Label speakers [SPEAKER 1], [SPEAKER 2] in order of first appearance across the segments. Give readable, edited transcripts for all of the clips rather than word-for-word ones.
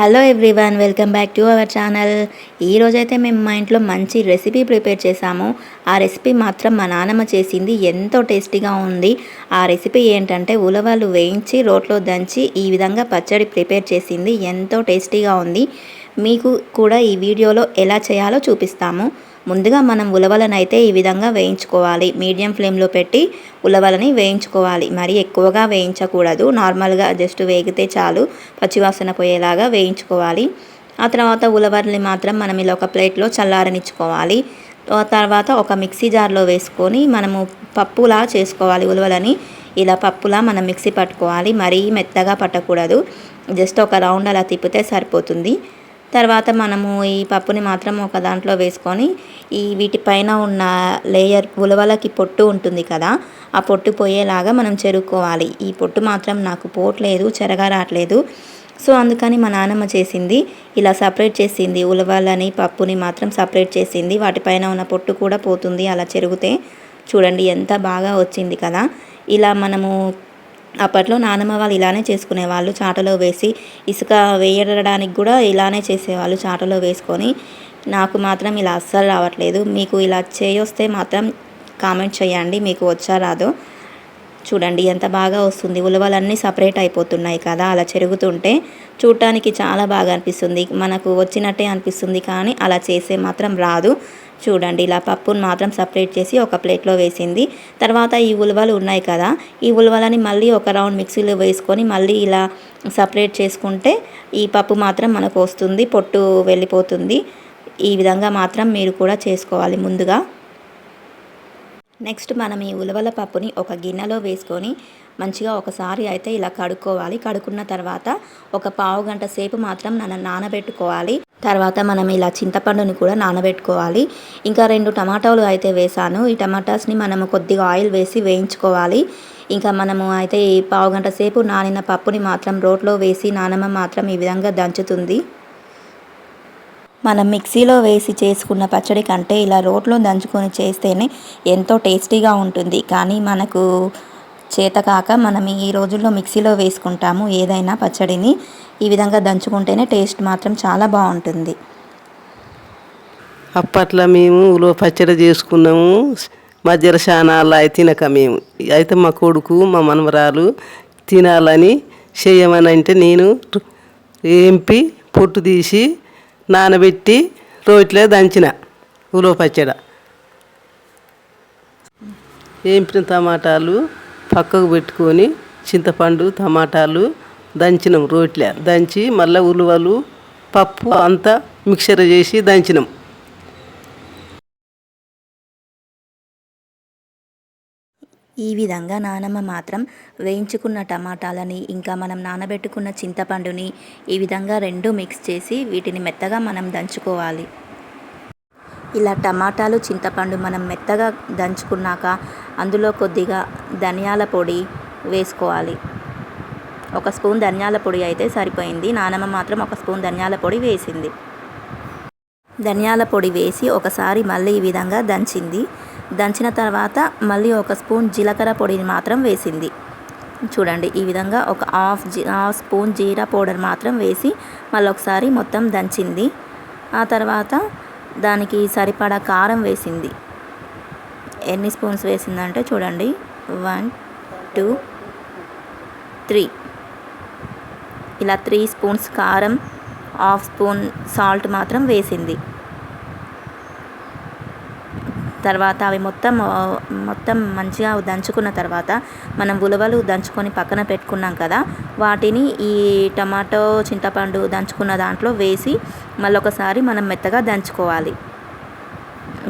[SPEAKER 1] Hello everyone, welcome back to our channel. ఈరోజైతే మేము మా ఇంట్లో మంచి రెసిపీ ప్రిపేర్ చేసాము. ఆ రెసిపీ మాత్రం మా నాన్నమ్మ చేసింది, ఎంతో టేస్టీగా ఉంది. ఆ రెసిపీ ఏంటంటే ఉలవలు వేయించి రోట్లో దంచి ఈ విధంగా పచ్చడి ప్రిపేర్ చేసింది. ఎంతో టేస్టీగా ఉంది. మీకు కూడా ఈ వీడియోలో ఎలా చేయాలో చూపిస్తాము. ముందుగా మనం ఉలవలను అయితే ఈ విధంగా వేయించుకోవాలి. మీడియం ఫ్లేమ్లో పెట్టి ఉలవలని వేయించుకోవాలి. మరీ ఎక్కువగా వేయించకూడదు, నార్మల్గా జస్ట్ వేగితే చాలు, పచ్చివాసన పోయేలాగా వేయించుకోవాలి. ఆ తర్వాత ఉలవల్ని మాత్రం మనం ఇలా ఒక ప్లేట్లో చల్లారనిచ్చుకోవాలి. తర్వాత ఒక మిక్సీ జార్లో వేసుకొని మనము పప్పులా చేసుకోవాలి. ఉలవలని ఇలా పప్పులా మనం మిక్సీ పట్టుకోవాలి. మరీ మెత్తగా పట్టకూడదు, జస్ట్ ఒక రౌండ్ అలా తిప్పితే సరిపోతుంది. తర్వాత మనము ఈ పప్పుని మాత్రం ఒక దాంట్లో వేసుకొని వీటిపైన ఉన్న లేయర్, ఉలవలకి పొట్టు ఉంటుంది కదా, ఆ పొట్టు పోయేలాగా మనం చెరుక్కోవాలి. ఈ పొట్టు మాత్రం నాకు పోవట్లేదు, చెరగా రావట్లేదు. సో అందుకని మా నాన్నమ్మ చేసింది, ఇలా సపరేట్ చేసింది. ఉలవలని పప్పుని మాత్రం సపరేట్ చేసింది. వాటిపైన ఉన్న పొట్టు కూడా పోతుంది అలా చెరిగితే. చూడండి ఎంత బాగా వచ్చింది కదా. ఇలా మనము అప్పట్లో నానమ్మ వాళ్ళు ఇలానే చేసుకునేవాళ్ళు, చాటలో వేసి. ఇసుక వేయడానికి కూడా ఇలానే చేసేవాళ్ళు, చాటలో వేసుకొని. నాకు మాత్రం ఇలా అస్సలు రావట్లేదు. మీకు ఇలా చేయొస్తే మాత్రం కామెంట్ చేయండి, మీకు వచ్చా రాదో. చూడండి ఎంత బాగా వస్తుంది. ఉలవలన్నీ సపరేట్ అయిపోతున్నాయి కదా అలా చెరుగుతుంటే. చూడటానికి చాలా బాగా అనిపిస్తుంది, మనకు వచ్చినట్టే అనిపిస్తుంది, కానీ అలా చేసే మాత్రం రాదు. చూడండి ఇలా పప్పును మాత్రం సపరేట్ చేసి ఒక ప్లేట్లో వేసింది. తర్వాత ఈ ఉలవలు ఉన్నాయి కదా, ఈ ఉలవలని మళ్ళీ ఒక రౌండ్ మిక్సీలో వేసుకొని మళ్ళీ ఇలా సపరేట్ చేసుకుంటే ఈ పప్పు మాత్రం మనకు వస్తుంది, పొట్టు వెళ్ళిపోతుంది. ఈ విధంగా మాత్రం మీరు కూడా చేసుకోవాలి ముందుగా. నెక్స్ట్ మనం ఈ ఉలవల పప్పుని ఒక గిన్నెలో వేసుకొని మంచిగా ఒకసారి అయితే ఇలా కడుక్కోవాలి. కడుక్కున్న తర్వాత ఒక పావు గంట సేపు మాత్రం నానబెట్టుకోవాలి. తర్వాత మనం ఇలా చింతపండుని కూడా నానబెట్టుకోవాలి. ఇంకా 2 టమాటాలు అయితే వేసాను. ఈ టమాటాస్ని మనము కొద్దిగా ఆయిల్ వేసి వేయించుకోవాలి. ఇంకా మనము అయితే ఈ పావు గంట సేపు నానిన పప్పుని మాత్రం రోట్లో వేసి నానమ్మ మాత్రం ఈ విధంగా దంచుతుంది. మనం మిక్సీలో వేసి చేసుకున్న పచ్చడి కంటే ఇలా రోట్లో దంచుకొని చేస్తేనే ఎంతో టేస్టీగా ఉంటుంది. కానీ మనకు చేతకాక మనం ఈ రోజుల్లో మిక్సీలో వేసుకుంటాము ఏదైనా పచ్చడిని. ఈ విధంగా దంచుకుంటేనే టేస్ట్ మాత్రం చాలా బాగుంటుంది.
[SPEAKER 2] అప్పట్లో మేము ఉలవ పచ్చడి చేసుకున్నాము, మధ్యలో శానాలు అయితే తినక మేము అయితే మా కొడుకు మా మనవరాలు తినాలని చేయమని అంటే నేను ఏంపి పొట్టు తీసి నానబెట్టి రోట్లో దంచిన ఉలవ పచ్చడి. ఏంపిన టమాటాలు పక్కకు పెట్టుకొని చింతపండు టమాటాలు దంచినాం. రోట్లో దంచి మళ్ళీ ఉలవలు పప్పు అంతా మిక్చర్ చేసి దంచినాం.
[SPEAKER 1] ఈ విధంగా నానమ్మ మాత్రం వేయించుకున్న టమాటాలని ఇంకా మనం నానబెట్టుకున్న చింతపండుని ఈ విధంగా 2 మిక్స్ చేసి వీటిని మెత్తగా మనం దంచుకోవాలి. ఇలా టమాటాలు చింతపండు మనం మెత్తగా దంచుకున్నాక అందులో కొద్దిగా ధనియాల పొడి వేసుకోవాలి. 1 స్పూన్ ధనియాల పొడి అయితే సరిపోయింది. నానమ్మ మాత్రం 1 స్పూన్ ధనియాల పొడి వేసింది. ధనియాల పొడి వేసి ఒకసారి మళ్ళీ ఈ విధంగా దంచింది. దంచిన తర్వాత మళ్ళీ 1 స్పూన్ జీలకర్ర పొడిని మాత్రం వేసింది. చూడండి ఈ విధంగా ఒక హాఫ్ స్పూన్ జీరా పౌడర్ మాత్రం వేసి మళ్ళీ ఒకసారి మొత్తం దంచింది. ఆ తర్వాత దానికి సరిపడా కారం వేసింది. ఎన్ని స్పూన్స్ వేసిందంటే చూడండి, 1 2 3, ఇలా 3 స్పూన్స్ కారం, హాఫ్ స్పూన్ సాల్ట్ మాత్రం వేసింది. తర్వాత అవి మొత్తం మంచిగా దంచుకున్న తర్వాత మనం ఉలవలు దంచుకొని పక్కన పెట్టుకున్నాం కదా, వాటిని ఈ టమాటో చింతపండు దంచుకున్న దాంట్లో వేసి మళ్ళొకసారి మనం మెత్తగా దంచుకోవాలి.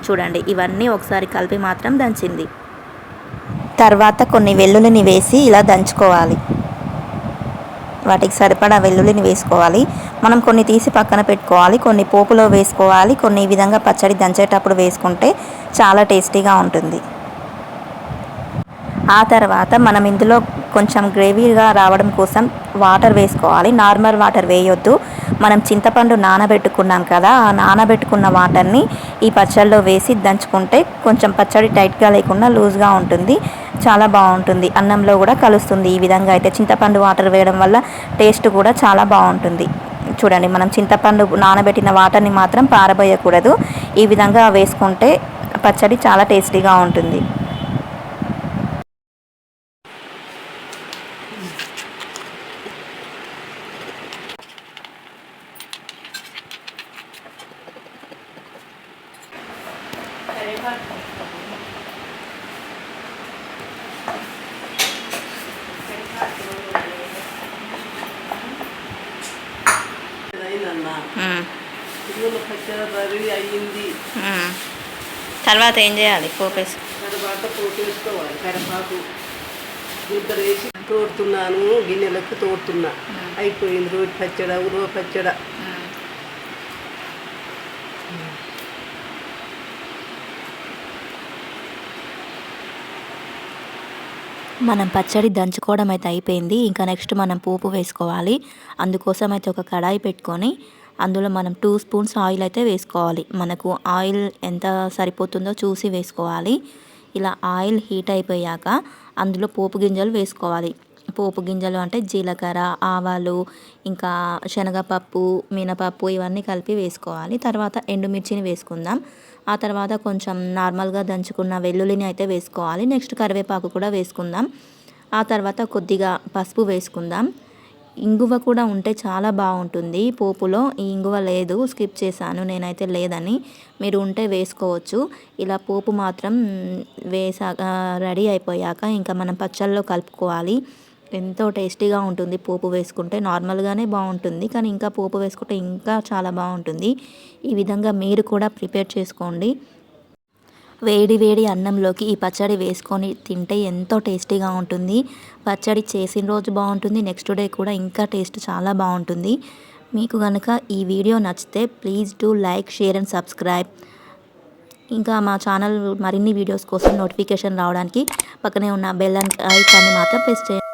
[SPEAKER 1] చూడండి ఇవన్నీ ఒకసారి కలిపి మాత్రం దంచింది. తర్వాత కొన్ని వెల్లుల్లిని వేసి ఇలా దంచుకోవాలి. వాటికి సరిపడా వెల్లుల్లిని వేసుకోవాలి. మనం కొన్ని తీసి పక్కన పెట్టుకోవాలి, కొన్ని పోపులో వేసుకోవాలి, కొన్ని ఈ విధంగా పచ్చడి దంచేటప్పుడు వేసుకుంటే చాలా టేస్టీగా ఉంటుంది. ఆ తర్వాత మనం ఇందులో కొంచెం గ్రేవీగా రావడం కోసం వాటర్ వేసుకోవాలి. నార్మల్ వాటర్ వేయొద్దు. మనం చింతపండు నానబెట్టుకున్నాం కదా, ఆ నానబెట్టుకున్న వాటర్ని ఈ పచ్చడిలో వేసి దంచుకుంటే కొంచెం పచ్చడి టైట్గా లేకుండా లూజ్గా ఉంటుంది, చాలా బాగుంటుంది. అన్నంలో కూడా కలుస్తుంది. ఈ విధంగా అయితే చింతపండు వాటర్ వేయడం వల్ల టేస్ట్ కూడా చాలా బాగుంటుంది. చూడండి, మనం చింతపండు నానబెట్టిన వాటర్ని మాత్రం పారబోయకూడదు. ఈ విధంగా వేసుకుంటే పచ్చడి చాలా టేస్టీగా ఉంటుంది.
[SPEAKER 2] పచ్చడి రెడీ అయ్యింది.
[SPEAKER 1] తర్వాత ఏం చేయాలి? పోపేసి
[SPEAKER 2] తర్వాత పోపు వేసుకోవాలి. కరివేపాకు ముద్ద వేసి తోడుతున్నాను, గిన్నెలకు తోడుతున్నా. అయిపోయింది రోటి పచ్చడి, ఉలవ పచ్చడి.
[SPEAKER 1] మనం పచ్చడి దంచుకోవడం అయితే అయిపోయింది. ఇంకా నెక్స్ట్ మనం పోపు వేసుకోవాలి. అందుకోసం అయితే ఒక కడాయి పెట్టుకొని అందులో మనం 2 స్పూన్స్ ఆయిల్ అయితే వేసుకోవాలి. మనకు ఆయిల్ ఎంత సరిపోతుందో చూసి వేసుకోవాలి. ఇలా ఆయిల్ హీట్ అయిపోయాక అందులో పోపు గింజలు వేసుకోవాలి. పోపు గింజలు అంటే జీలకర్ర, ఆవాలు, ఇంకా శనగపప్పు, మినపప్పు ఇవన్నీ కలిపి వేసుకోవాలి. తర్వాత ఎండుమిర్చిని వేసుకుందాం. ఆ తర్వాత కొంచెం నార్మల్గా దంచుకున్న వెల్లుల్లిని అయితే వేసుకోవాలి. నెక్స్ట్ కరివేపాకు కూడా వేసుకుందాం. ఆ తర్వాత కొద్దిగా పసుపు వేసుకుందాం. ఇంగువ కూడా ఉంటే చాలా బాగుంటుంది పోపులో. ఈ ఇంగువ లేదు, స్కిప్ చేశాను నేనైతే, లేదని. మీరు ఉంటే వేసుకోవచ్చు. ఇలా పోపు మాత్రం వేసాక రెడీ అయిపోయాక ఇంకా మనం పచ్చళ్ళలో కలుపుకోవాలి. ఎంతో టేస్టీగా ఉంటుంది పోపు వేసుకుంటే. నార్మల్గానే బాగుంటుంది, కానీ ఇంకా పోపు వేసుకుంటే ఇంకా చాలా బాగుంటుంది. ఈ విధంగా మీరు కూడా ప్రిపేర్ చేసుకోండి. వేడి వేడి అన్నంలోకి ఈ పచ్చడి వేసుకొని తింటే ఎంతో టేస్టీగా ఉంటుంది. పచ్చడి చేసిన రోజు బాగుంటుంది, నెక్స్ట్ డే కూడా ఇంకా టేస్ట్ చాలా బాగుంటుంది. మీకు కనుక ఈ వీడియో నచ్చితే please do like, share and subscribe. ఇంకా మా ఛానల్ మరిన్ని వీడియోస్ కోసం నోటిఫికేషన్ రావడానికి పక్కనే ఉన్న బెల్ ఐకాన్ని మాత్రం ప్రెస్ చేయండి.